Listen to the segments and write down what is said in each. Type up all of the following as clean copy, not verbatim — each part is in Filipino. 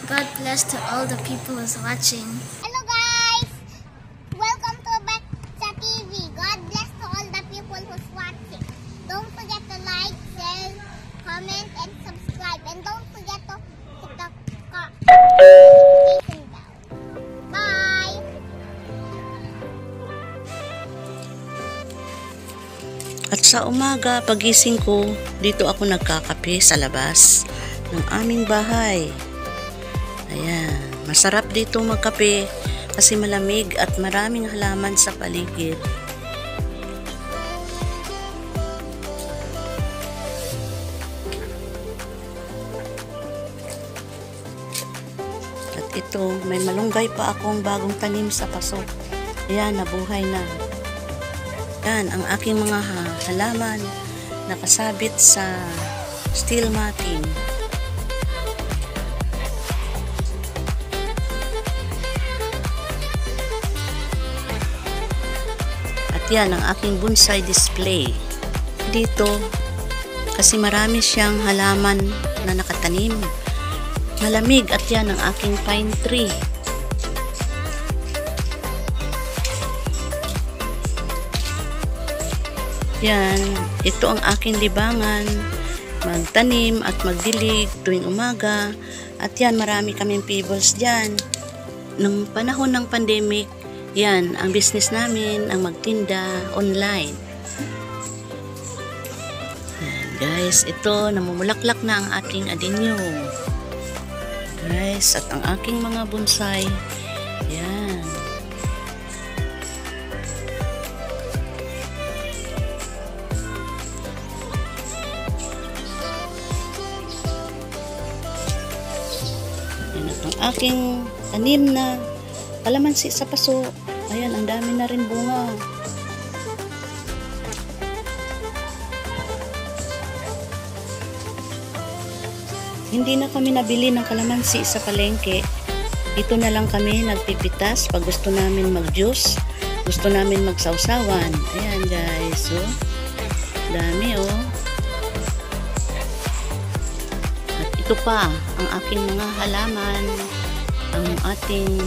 God bless to all the people who's watching. Hello guys! Welcome to Betsa TV. God bless to all the people who's watching. Don't forget to like, share, comment, and subscribe. And don't forget to hit the notification bell. Bye! At sa umaga, pagising ko, dito ako nagkakape sa labas ng aming bahay. Ayan, masarap dito magkape kasi malamig at maraming halaman sa paligid. At ito, may malunggay pa akong bagong tanim sa paso. Ayan, nabuhay na. Yan ang aking mga halaman nakasabit sa steel matting. At yan ang aking bonsai display. Dito, kasi marami siyang halaman na nakatanim. Malamig at yan ang aking pine tree. Yan, ito ang aking libangan, magtanim at magdilig tuwing umaga. At yan, marami kaming pebbles dyan. Nung panahon ng pandemic, yan, ang business namin, ang magtinda online. Yan, guys, ito, namumulaklak na ang aking adenium. Guys, at ang aking mga bonsai, yan. Ang aking tanim na kalamansi sa paso. Ayan, ang dami na rin bunga. Hindi na kami nabili ng kalamansi sa palengke. Dito na lang kami nagpipitas pag gusto namin mag-juice. Gusto namin magsawsawan. Ayan guys, oh. Dami oh. Ito pa ang aking mga halaman, ang ating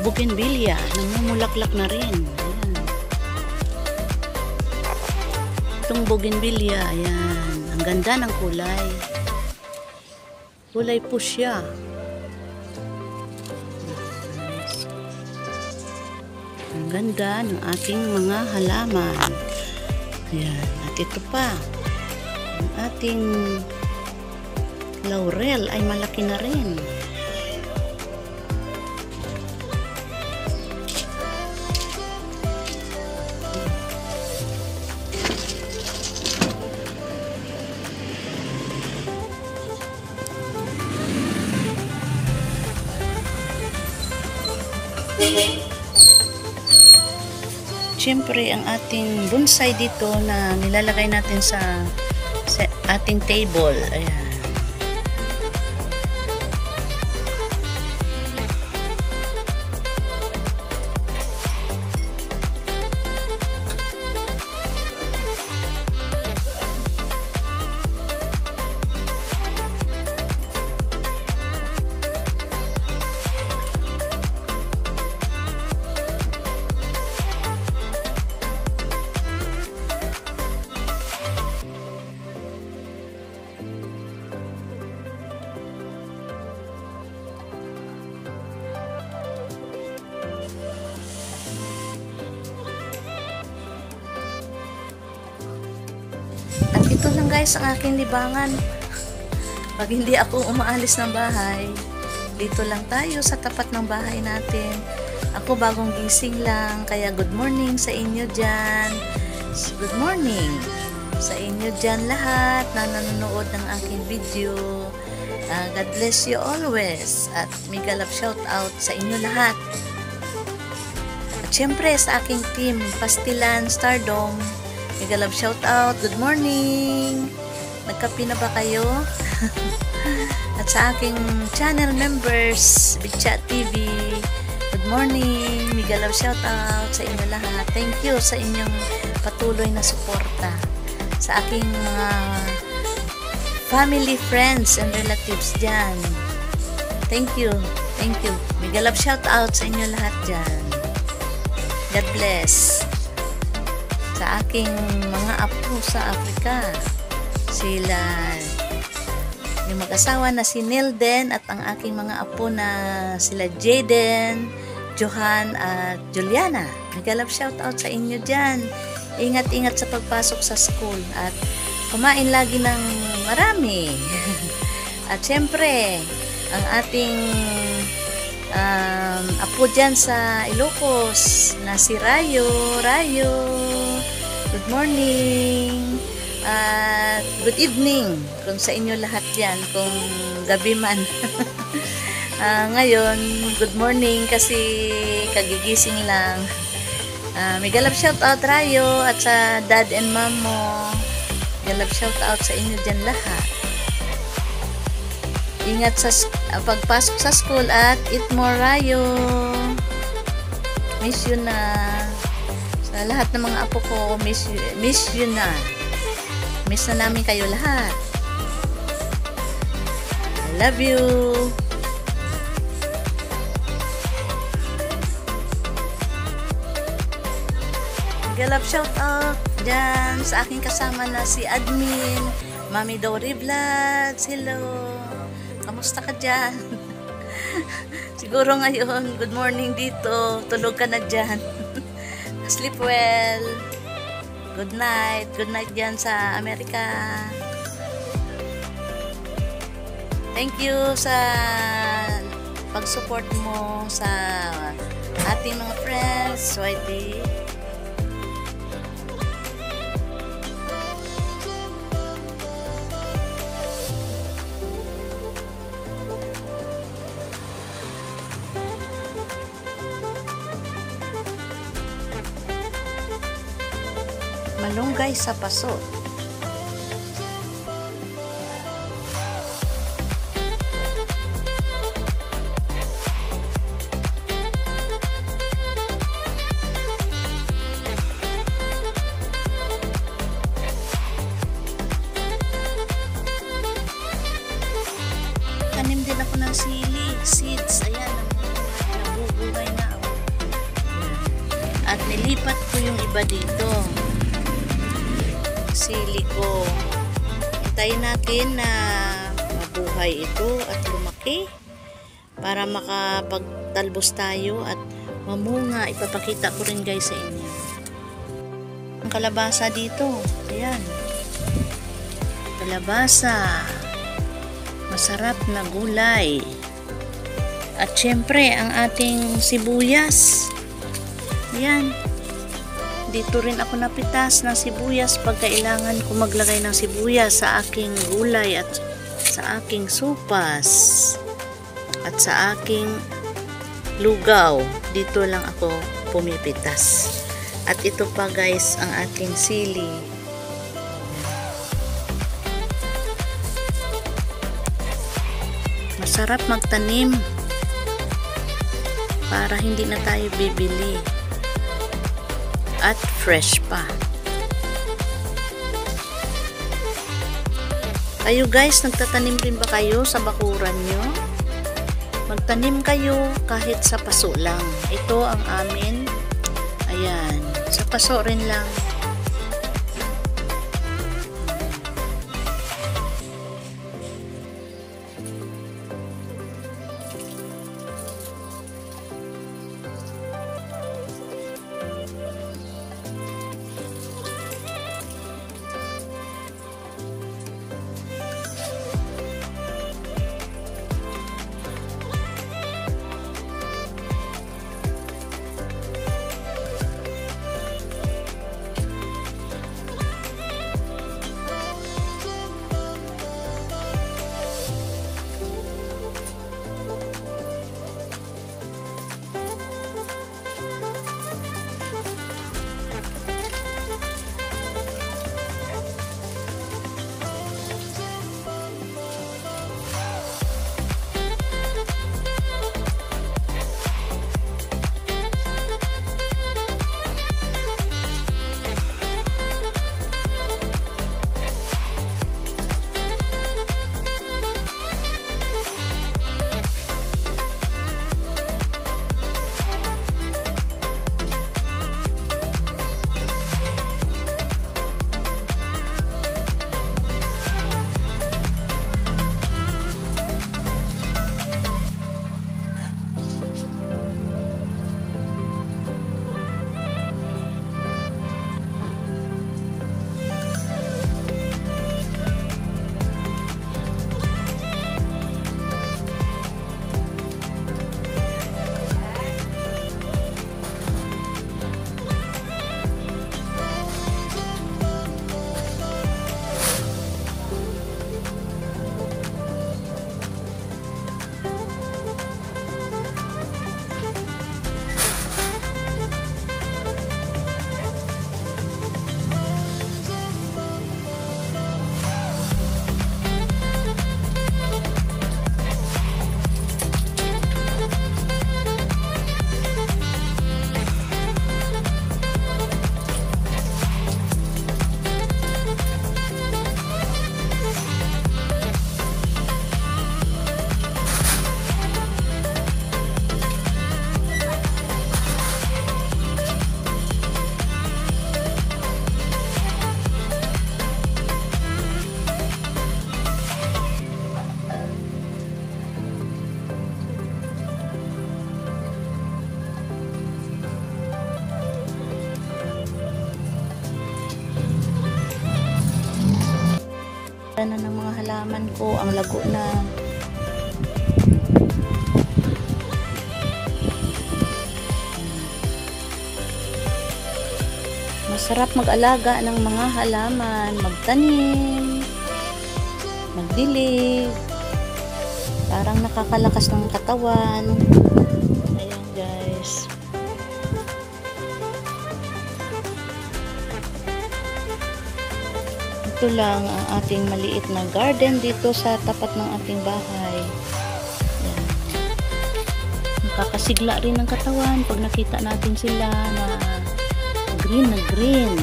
bougainvillea, namumulaklak na rin. Ayan. Itong bougainvillea, ayan, ang ganda ng kulay. Kulay fuchsia. Ang ganda ng aking mga halaman. Ayan. At ito pa, ang ating laurel ay malaki na rin. Siyempre, ang ating bonsai dito na nilalagay natin sa ating table. Ayan. At ito lang guys ang aking libangan. Pag hindi ako umaalis ng bahay, dito lang tayo sa tapat ng bahay natin. Ako bagong gising lang, kaya good morning sa inyo dyan. Good morning sa inyo dyan lahat na nanonood ng aking video. God bless you always. At mega love shout out sa inyo lahat. At syempre sa aking team, Pastilan, Stardom, mega love shout out. Good morning. Nagkape na ba kayo? At sa aking channel members, Betsa TV, good morning. Mega love shout out sa inyo lahat. Thank you sa inyong patuloy na suporta sa aking mga family, friends, and relatives dyan. Thank you. Thank you. Mega love shout out sa inyo lahat dyan. God bless. Sa aking mga apo sa Africa. Sila, yung mag-asawa na si Nilden at ang aking mga apo na sila Jaden, Johan at Juliana. Mega love shout out sa inyo dyan. Ingat-ingat sa pagpasok sa school at kumain lagi ng marami. At syempre, ang ating apo dyan sa Ilocos na si Rayo. Rayo, good morning at good evening kung sa inyo lahat yan, kung gabi man. Ngayon, good morning kasi kagigising lang. Mega love shout out Rayo at sa dad and mom mo. Mega love shout out sa inyo dyan lahat. Ingat sa pagpasok sa school at eat more Rayo. Miss you na. Sa lahat ng mga apo ko, miss you na. Miss na namin kayo lahat. I love you. Mega love shout out dyan sa aking kasama na si Admin Mami Dory Vlogs. Hello. Kamusta ka dyan? Siguro ngayon, good morning dito. Tulog ka na dyan. Sleep well. Good night. Good night dyan sa Amerika. Thank you sa pag-support mo sa ating mga friends. Swahili. Malunggay sa paso. Tanim din ako ng sili, seeds. Ayan, nabubuhay na ako. At nilipat ko yung iba dito. Sili ko. Hintayin natin na mabuhay ito at lumaki para makapagtalbos tayo at mamunga. Ipapakita ko rin guys sa inyo. Ang kalabasa dito. Ayan. Kalabasa. Masarap na gulay. At syempre, ang ating sibuyas. Ayan. Dito rin ako napitas ng sibuyas pag kailangan ko maglagay ng sibuyas sa aking gulay at sa aking supas at sa aking lugaw. Dito lang ako pumipitas. At ito pa guys ang ating sili. Masarap magtanim para hindi na tayo bibili. At fresh pa. Kayo guys, nagtatanim rin ba kayo sa bakuran nyo? Magtanim kayo kahit sa paso lang. Ito ang amin. Ayan. Sa paso rin lang. halaman ko, ang lago na. Masarap mag-alaga ng mga halaman, magtanim, magdilig. Parang nakakalakas ng katawan. Ayan guys. Ito lang ang ating maliit na garden dito sa tapat ng ating bahay. Ayan. Nakakasigla rin ng katawan pag nakita natin sila na green na green.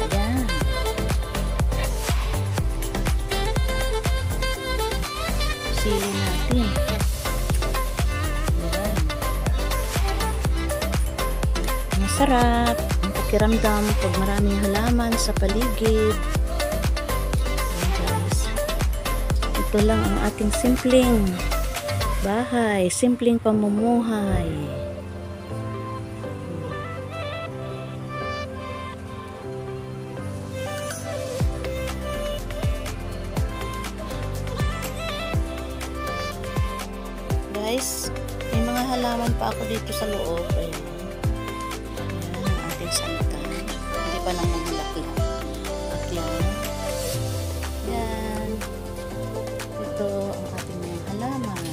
Ayan. Sili natin. Ayan. Masarap ang pakiramdam pag maraming halaman sa paligid. Ayan guys. Ito lang ang ating simpleng bahay, simpleng pamumuhay. Guys, may mga halaman pa ako dito sa loob. Ayan. Ayan ang ating santan. Hindi pa naman malaki. At yan. Ayan. Ito ang ating mga halaman.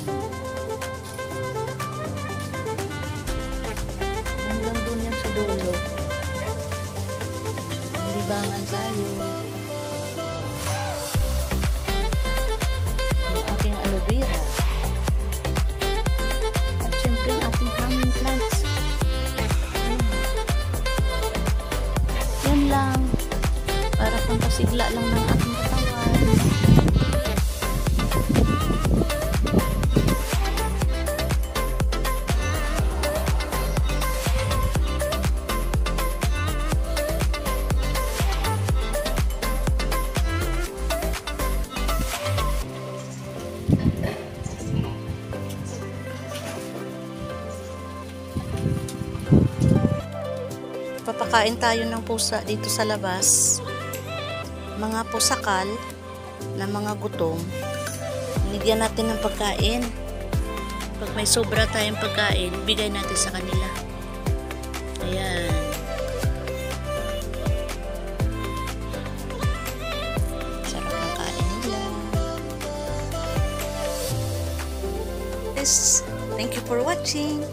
Hanggang doon yan sa dulo. Libangan tayo. Ang aking aloe vera. Yung ating hanging plants. Yan lang. Para pampasigla lang ng ating katawan. Papakain tayo ng pusa dito sa labas. Mga pusakal na mga gutom. Binigyan natin ng pagkain. Pag may sobra tayong pagkain, bigay natin sa kanila. Ayan. Sarap ng kain nila. Yes. Thank you for watching.